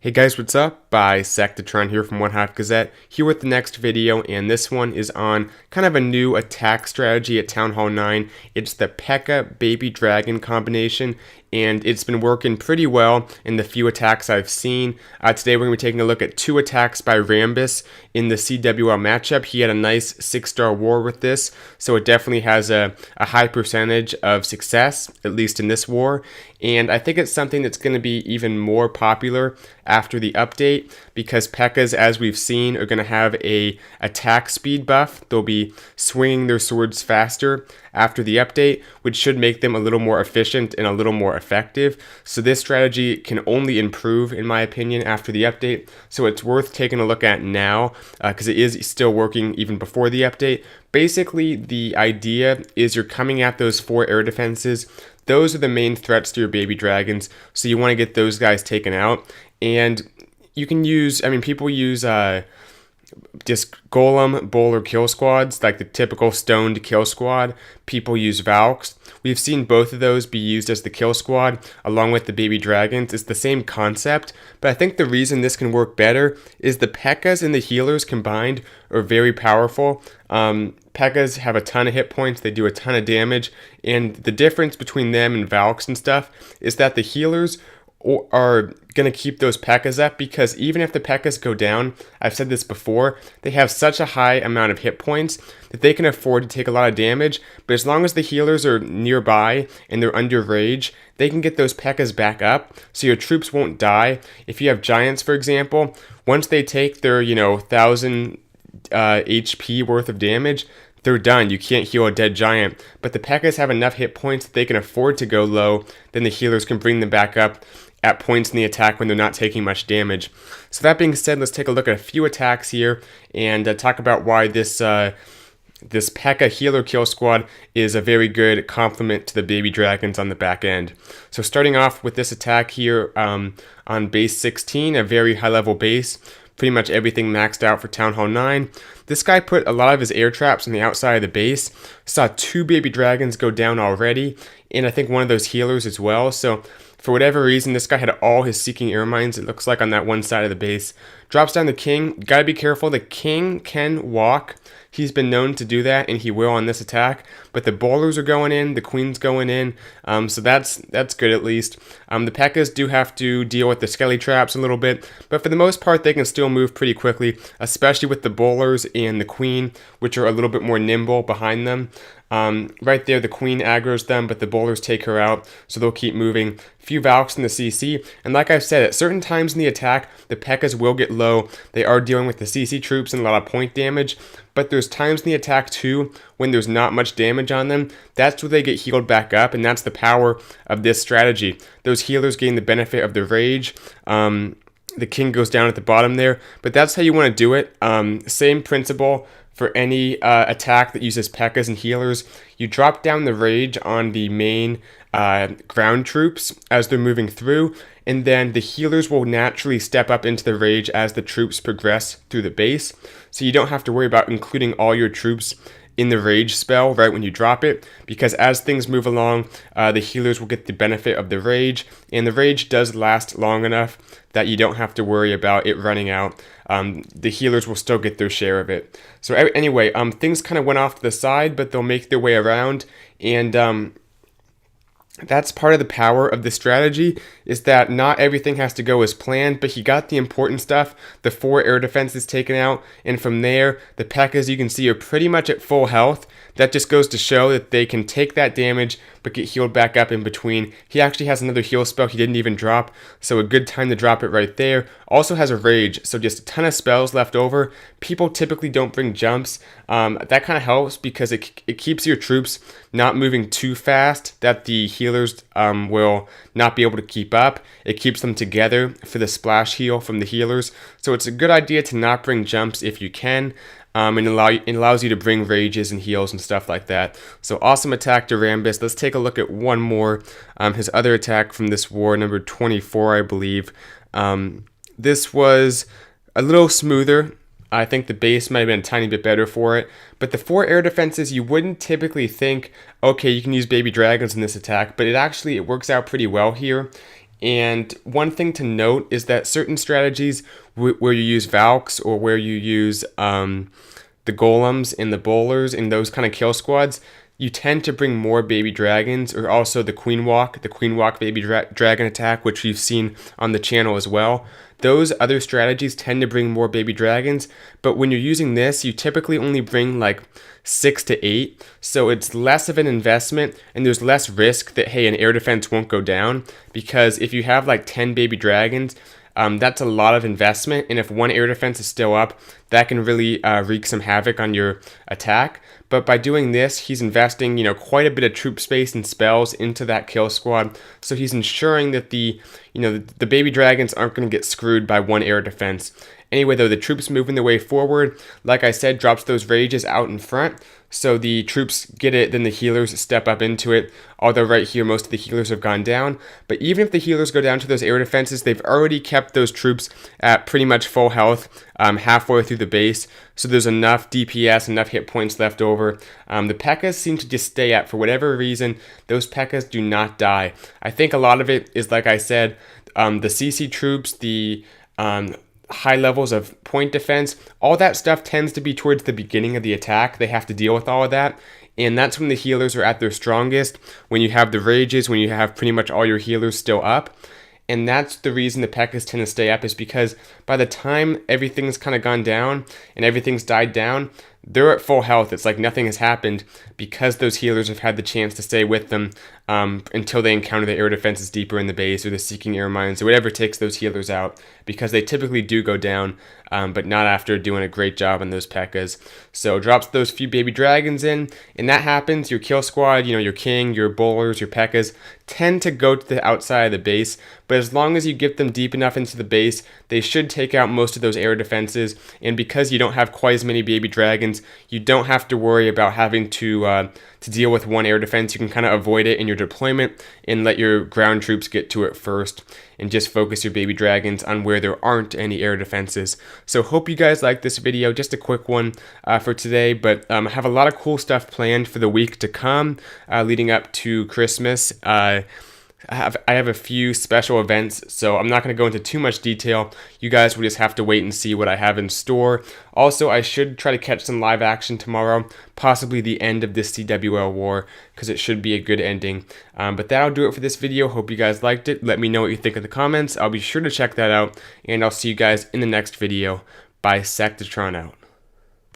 Hey guys, what's up? Bisectatron here from OneHive Gazette, here with the next video, and this one is on kind of a new attack strategy at Town Hall 9. It's the P.E.K.K.A Baby Dragon combination, and it's been working pretty well in the few attacks I've seen. Today we're going to be taking a look at two attacks by Rambus in the CWL matchup. He had a nice 6-star war with this, so it definitely has a high percentage of success, at least in this war, and I think it's something that's going to be even more popular after the update, because P.E.K.K.As, as we've seen, are going to have a attack speed buff. They'll be swinging their swords faster after the update, which should make them a little more efficient and a little more effective. So this strategy can only improve, in my opinion, after the update. So it's worth taking a look at now, because it is still working even before the update. Basically, the idea is you're coming at those 4 air defenses. Those are the main threats to your baby dragons, so you want to get those guys taken out. And you can use, people use just golem, bowler kill squads, like the typical stoned kill squad. People use Valks. We've seen both of those be used as the kill squad along with the baby dragons. It's the same concept, but I think the reason this can work better is the P.E.K.K.As and the healers combined are very powerful. P.E.K.K.As have a ton of hit points, they do a ton of damage, and the difference between them and Valks and stuff is that the healers are going to keep those P.E.K.K.As up, because even if the P.E.K.K.As go down, I've said this before, they have such a high amount of hit points that they can afford to take a lot of damage, but as long as the healers are nearby and they're under rage, they can get those P.E.K.K.As back up, so your troops won't die. If you have giants, for example, once they take their 1,000 HP worth of damage, they're done. You can't heal a dead giant. But the P.E.K.K.As have enough hit points that they can afford to go low, then the healers can bring them back up at points in the attack when they're not taking much damage. So that being said, let's take a look at a few attacks here and talk about why this P.E.K.K.A healer kill squad is a very good complement to the baby dragons on the back end. So starting off with this attack here on base 16, a very high level base, pretty much everything maxed out for Town Hall 9. This guy put a lot of his air traps on the outside of the base. Saw 2 baby dragons go down already, and I think one of those healers as well. So for whatever reason, this guy had all his seeking air mines, it looks like, on that one side of the base. Drops down the king. Gotta be careful. The king can walk. He's been known to do that, and he will on this attack. But the bowlers are going in, the queen's going in, so that's good at least. The P.E.K.K.As do have to deal with the skelly traps a little bit, but for the most part, they can still move pretty quickly, especially with the bowlers and the queen, which are a little bit more nimble behind them. Right there, the queen aggroes them, but the bowlers take her out, so they'll keep moving. Few Valks in the CC, and like I've said, at certain times in the attack, the P.E.K.K.As will get low. They are dealing with the CC troops and a lot of point damage, but there's times in the attack too when there's not much damage on them. That's where they get healed back up, and that's the power of this strategy. Those healers gain the benefit of the rage. The king goes down at the bottom there, but that's how you want to do it. Same principle for any attack that uses P.E.K.K.As and healers. You drop down the rage on the main ground troops as they're moving through, and then the healers will naturally step up into the rage as the troops progress through the base. So you don't have to worry about including all your troops in the rage spell right when you drop it, because as things move along, the healers will get the benefit of the rage, and the rage does last long enough that you don't have to worry about it running out. The healers will still get their share of it. So anyway, things kind of went off to the side, but they'll make their way around, and that's part of the power of the strategy, is that not everything has to go as planned, but he got the important stuff. The 4 air defenses taken out, and from there, the P.E.K.K.As, you can see, are pretty much at full health. That just goes to show that they can take that damage, but get healed back up in between. He actually has another heal spell he didn't even drop, so a good time to drop it right there. Also has a rage, so just a ton of spells left over. People typically don't bring jumps. That kind of helps because it keeps your troops not moving too fast, that the healers will not be able to keep up. It keeps them together for the splash heal from the healers. So it's a good idea to not bring jumps if you can. And it allows you to bring rages and heals and stuff like that. So awesome attack to Rambus. Let's take a look at one more. His other attack from this war, number 24, I believe. This was a little smoother. I think the base might have been a tiny bit better for it. But the 4 air defenses, you wouldn't typically think, okay, you can use baby dragons in this attack, but it works out pretty well here. And one thing to note is that certain strategies where you use Valks or where you use the golems and the bowlers and those kind of kill squads, you tend to bring more baby dragons, or also the queen walk baby dragon attack, which you've seen on the channel as well. Those other strategies tend to bring more baby dragons, but when you're using this, you typically only bring like 6 to 8, so it's less of an investment and there's less risk that, hey, an air defense won't go down, because if you have like 10 baby dragons, that's a lot of investment, and if one air defense is still up, that can really wreak some havoc on your attack. But by doing this, he's investing, quite a bit of troop space and spells into that kill squad, so he's ensuring that the baby dragons aren't going to get screwed by one air defense. Anyway, though, the troops moving their way forward, like I said, drops those rages out in front, so the troops get it, then the healers step up into it, although right here most of the healers have gone down. But even if the healers go down to those air defenses, they've already kept those troops at pretty much full health halfway through the base, so there's enough DPS, enough hit points left over. The P.E.K.K.A seem to just stay up. For whatever reason, those P.E.K.K.A do not die. I think a lot of it is, like I said, the CC troops, the high levels of point defense, all that stuff tends to be towards the beginning of the attack. They have to deal with all of that, and that's when the healers are at their strongest, when you have the rages, when you have pretty much all your healers still up. And that's the reason the P.E.K.K.As tend to stay up, is because by the time everything's kind of gone down and everything's died down, they're at full health. It's like nothing has happened, because those healers have had the chance to stay with them until they encounter the air defenses deeper in the base, or the seeking air mines, or whatever takes those healers out, because they typically do go down, but not after doing a great job on those P.E.K.K.As. So drops those few baby dragons in, and that happens. Your kill squad, your king, your bowlers, your P.E.K.K.As tend to go to the outside of the base, but as long as you get them deep enough into the base, they should take out most of those air defenses. And because you don't have quite as many baby dragons, you don't have to worry about having to deal with one air defense. You can kind of avoid it in your deployment and let your ground troops get to it first, and just focus your baby dragons on where there aren't any air defenses. So hope you guys liked this video, just a quick one for today, but I have a lot of cool stuff planned for the week to come, leading up to Christmas. I have a few special events, so I'm not going to go into too much detail. You guys will just have to wait and see what I have in store. Also, I should try to catch some live action tomorrow, possibly the end of this CWL war, because it should be a good ending. But that'll do it for this video. Hope you guys liked it. Let me know what you think in the comments. I'll be sure to check that out, and I'll see you guys in the next video. Bye, Sectatron out.